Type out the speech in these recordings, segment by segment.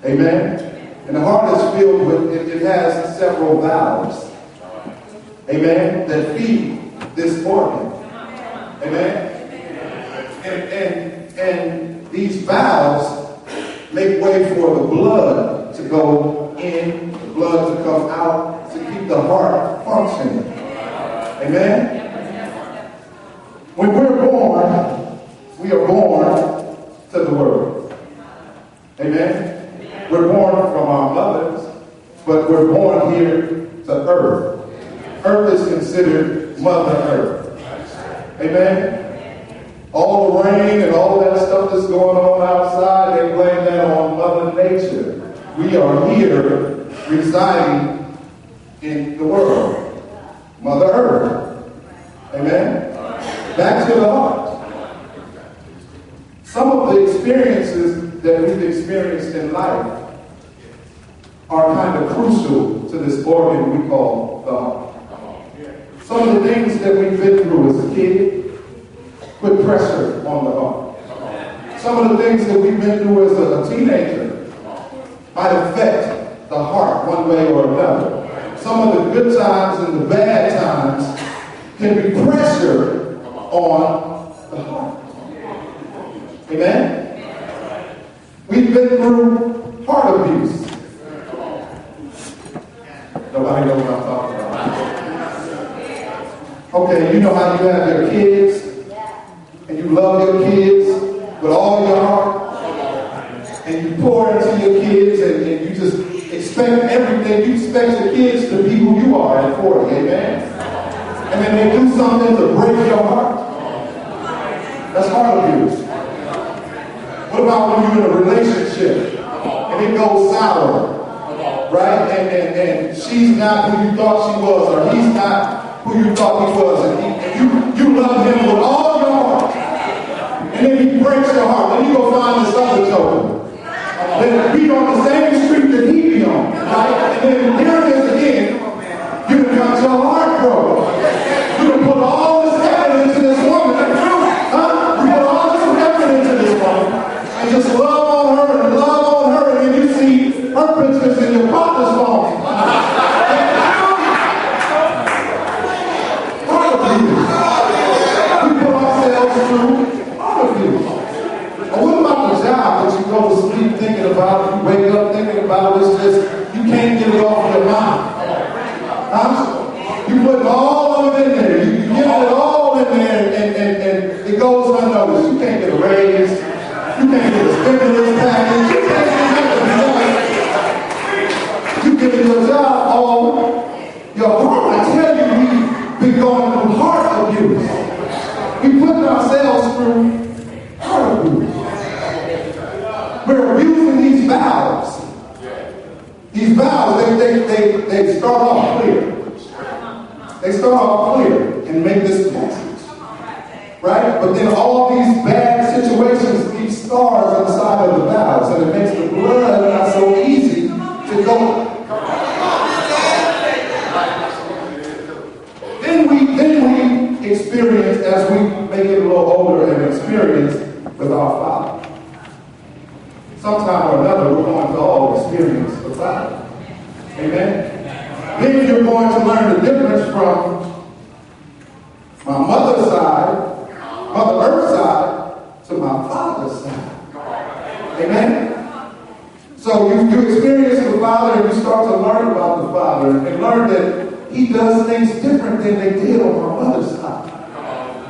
Amen? And the heart is filled with, it has several valves. Amen? That feed this organ. Amen? And these valves make way for the blood to go in, the blood to come out, to keep the heart functioning. Amen? When we're born, we are born to the world. Amen? We're born from our mothers, but we're born here to earth. Earth is considered Mother Earth. Amen? All the rain and all that stuff that's going on outside, they blame that on Mother Nature. We are here residing in the world. Mother Earth. Amen? Back to the heart. Some of the experiences that we've experienced in life are kind of crucial to this organ we call the heart. Some of the things that we've been through as a kid put pressure on the heart. Some of the things that we've been through as a teenager might affect the heart one way or another. Some of the good times and the bad times can be pressure on the heart. Amen? We've been through heart abuse. Nobody knows what I'm talking about. Okay, you know how you have your kids, and you love your kids with all your heart, and you pour into your kids, and you just expect everything. You expect your kids to be who you are at 40, amen? And then they do something to break your heart. That's heart abuse. What about when you're in a relationship, and it goes sour? Right? And she's not who you thought she was, or he's not who you thought he was, and you love him with all your heart. And then he breaks your heart. Then you go find this other joker that be on the same street that he be on. Right? And then here it is again. You done got your heart broke. You done put all this effort into this woman. Huh? You put all this effort into this woman. And just love on her and love on her, and then you see her pictures in your father's phone. Heart abuse. We put ourselves through heart abuse. Or what about the job that you go to sleep thinking about, you wake up thinking about, it's just, you can't get it off your mind. Huh? You put all of it in there. You get it all in there, and it goes unnoticed. You can't get a raise. You can't get a stimulus package. You can't get nothing. You give your job all your heart. I tell you, we've been going through heart abuse. We putting ourselves through heart abuse. We're abusing these valves. These valves, they start off clear. They start off clear and make this passage. Right? But then all these bad situations leave scars on the side of the valves, and it makes the blood not so easy to go. Then we experience, as we make it a little older, and experience with our Father. Sometime or another, we're going to all experience the Father. Amen? Then you're going to learn the difference from my mother's side, Mother Earth's side, to my Father's side. Amen? So you experience the Father, and you start to learn about the Father, and learn that He does things different than they did on my mother's side.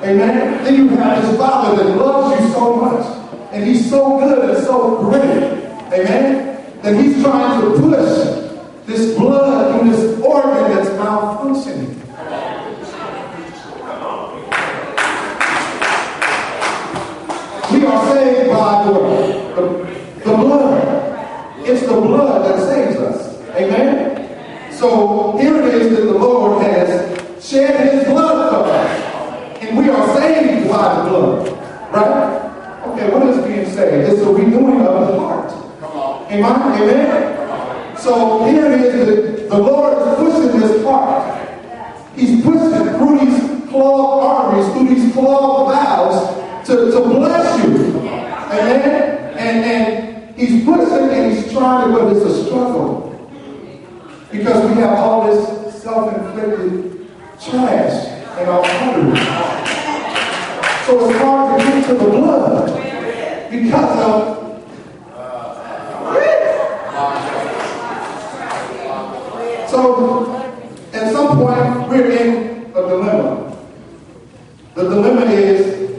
Amen? Then you have this Father that loves you so much, and He's so good and so great. Amen? That He's trying to push this blood in this organ that's malfunctioning. We are saved by the blood. It's the blood that saves us. Amen? So here it is that the Lord has shed His blood for us. And we are saved by the blood. Right? Okay, what is being saved? It's a renewing of the heart. Amen? So here it is that the Lord is pushing His heart. He's pushing through these clogged arteries, through these clogged valves to bless you. Amen? And He's He's pushing and he's trying, but it's a struggle. Because we have all this self-inflicted trash in our arteries. So it's hard to get to the blood because of So, at some point, we're in a dilemma. The dilemma is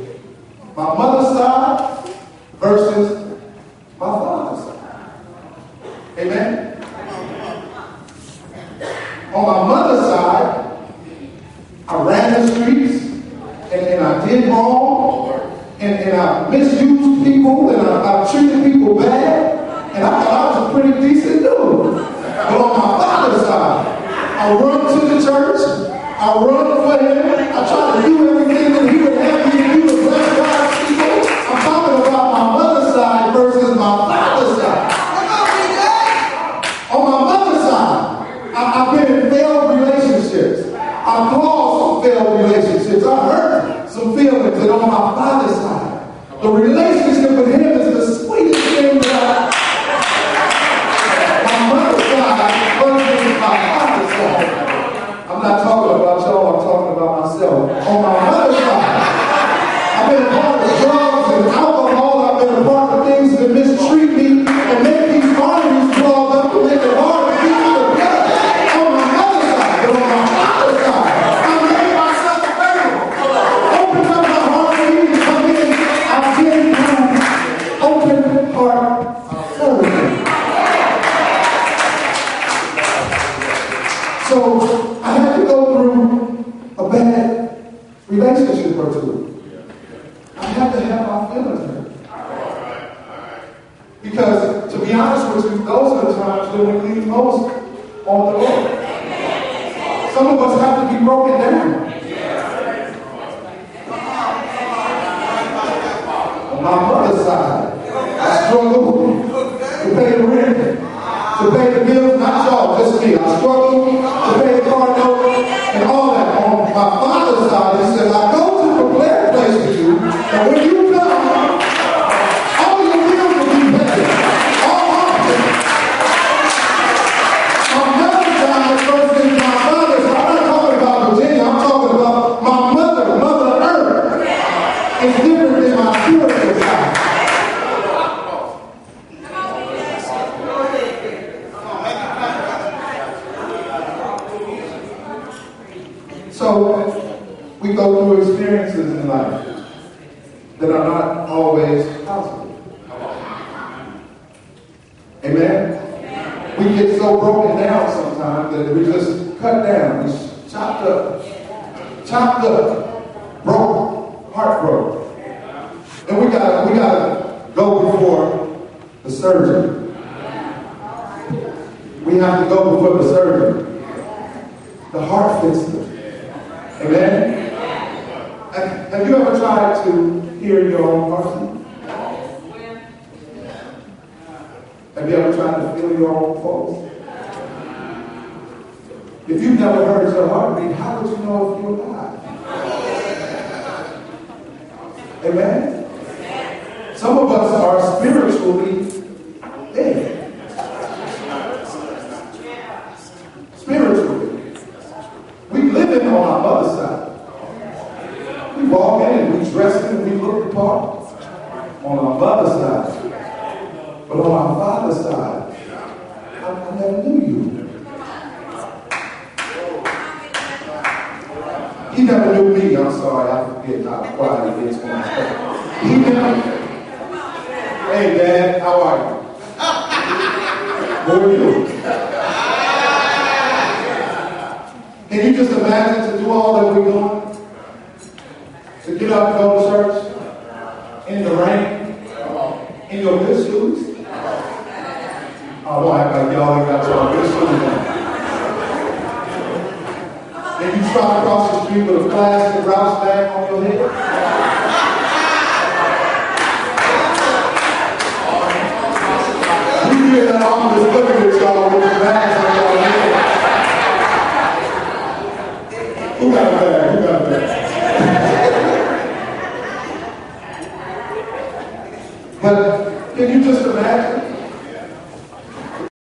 my mother's side versus my father's side. Amen? On my mother's side, I ran the streets, and I did wrong, and I misused people, and I treated people bad, and I thought I was a pretty decent dude. But on my father's side, I run to the church, I run for him, I try to do everything that he would have me to do to bless God's people. I'm talking about my mother's side versus my father's side. On my mother's side, I've been in failed relationships. I've caused some failed relationships. I hurt some feelings. And on my father's side, the relationship with him is the sweetest thing that I'm not talking about y'all, I'm talking about myself. On my mother's side, I've been a part of drugs and alcohol, I've been a part of things that mistreat me and make these arteries clog up and make it hard to keep the blood. On my mother's side, but on my father's side, I made myself available. Open up my heart for you to come in. I did my open heart surgery. So I had to go through a bad relationship or two. I had to have my feelings hurt. Because to be honest with you, those are the times when we leave most on the Lord. Some of us have to be broken down. On my mother's side, I struggle to pay the rent, to pay the bills, not y'all, just me. I struggle to pay the car note and all that. On my father's side, he said, I go to prepare a place for you, and when you come, all your bills will be paid. All options. My mother's side versus my father's side. I'm not talking about Virginia, I'm talking about my Mother Earth. It's different than my spiritual side. So, we go through experiences in life that are not always positive. Amen? We get so broken down sometimes that we just cut down, we chopped up, broke, heartbroken. And we gotta go before the surgeon. We have to go before the surgeon. The heart fixer. Amen? Have you ever tried to hear your own heartbeat? Have you ever tried to feel your own pulse? If you've never heard your heartbeat, how would you know if you're alive? Amen? Some of us are spiritually dead. Spiritually. We live in on our mother's side. We walk in and we dress in and we look the part on our mother's side. But on our father's side, I never knew you. He never knew me. I'm sorry, I forget how quiet it is when I say. He never. Hey, Dad, how are you? What are you? Can you just imagine to do all that we're doing? To get up and go to church in the rain, in your good shoes? I don't act like y'all ain't got your good shoes on. Then you trot across the street with a plastic grouse bag on your head. You hear that all